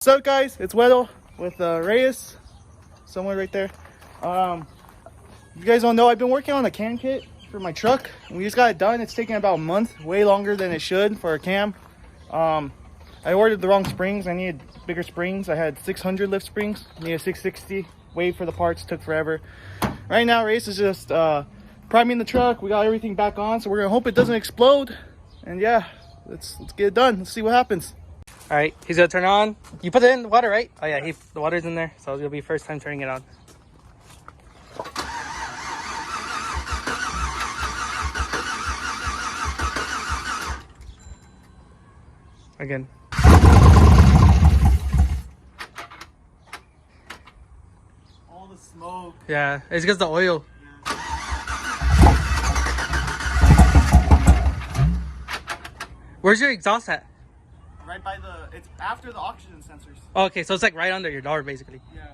What's up, guys? It's Weddle with Reyes, somewhere right there. You guys don't know, I've been working on a cam kit for my truck, and we just got it done. It's taking about a month, way longer than it should for a cam. I ordered the wrong springs. I needed bigger springs. I had 600 lift springs, needed 660. Wait for the parts, took forever. Right now, Reyes is just priming the truck. We got everything back on, so we're gonna hope it doesn't explode. And yeah, let's get it done. Let's see what happens. All right, he's gonna turn on. You put it in the water, right? Oh yeah, the water's in there, so it'll be first time turning it on. Again. All the smoke. Yeah, it's because the oil. Where's your exhaust at? Right by it's after the oxygen sensors. Oh, okay, so it's like right under your door, basically. Yeah.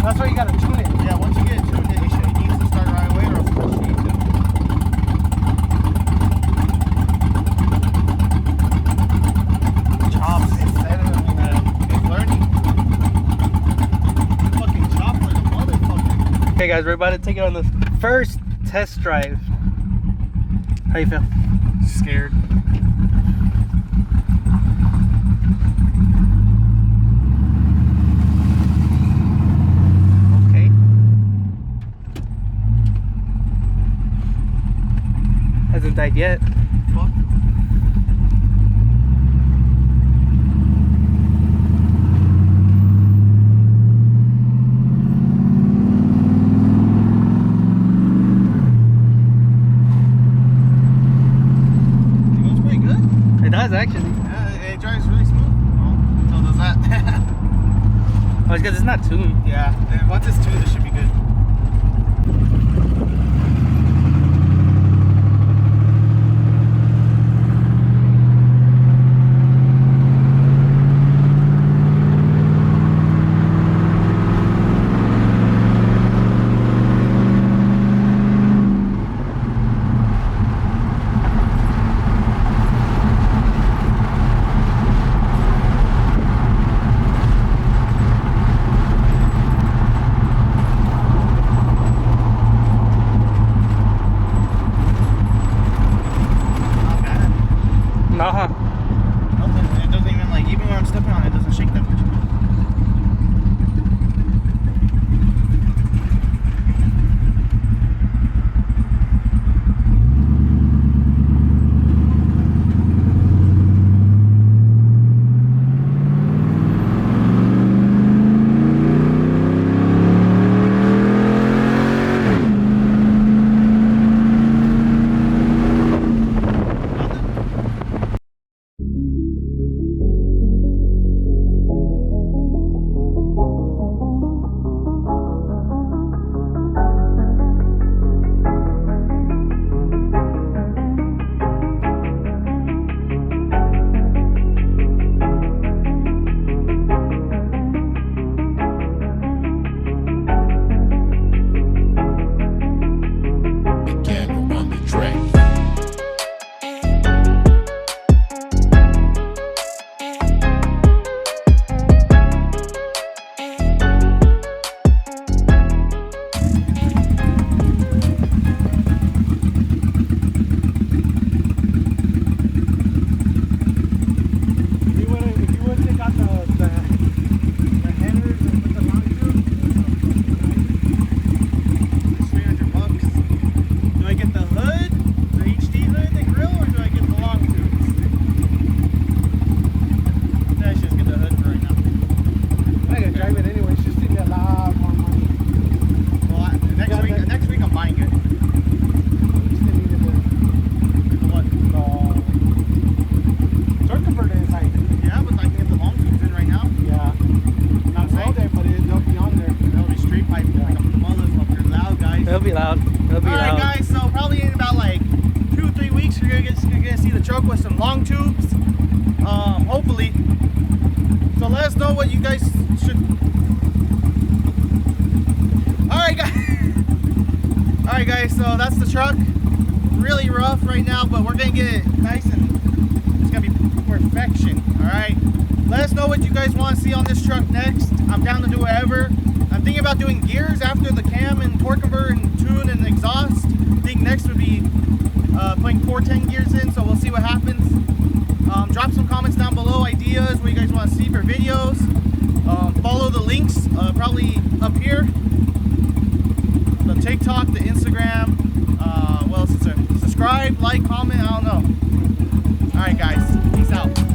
That's why you gotta tune it. Yeah, once you get it tuned, it needs to start right away, or else it'll change it. Chops, it's learning. Fucking chop like a motherfucker. Okay, guys, we're about to take it on the first test drive. How you feel? Scared. Hasn't died yet. Fuck. It goes pretty good. It does, actually. Yeah, it drives really smooth. Well, until it does that. Oh, it's because it's not tuned. Yeah, once it's tuned, it should be good. my motherfucker loud, guys. It'll be loud. It'll be Alright, loud. guys, so probably in about like 2-3 weeks, you're gonna see the truck with some long tubes. Hopefully. So let us know what you guys should. Alright, guys. Alright, guys, so that's the truck. Really rough right now, but we're gonna get it nice and it's gonna be perfection. Alright. Let us know what you guys want to see on this truck next. I'm down to do whatever. I'm thinking about doing gears after the cam and torque converter and tune and exhaust. I think next would be putting 410 gears in, so we'll see what happens. Drop some comments down below, ideas, what you guys want to see for videos. Follow the links, probably up here. The TikTok, the Instagram. What else is there? Subscribe, like, comment, I don't know. Alright, guys. Peace out.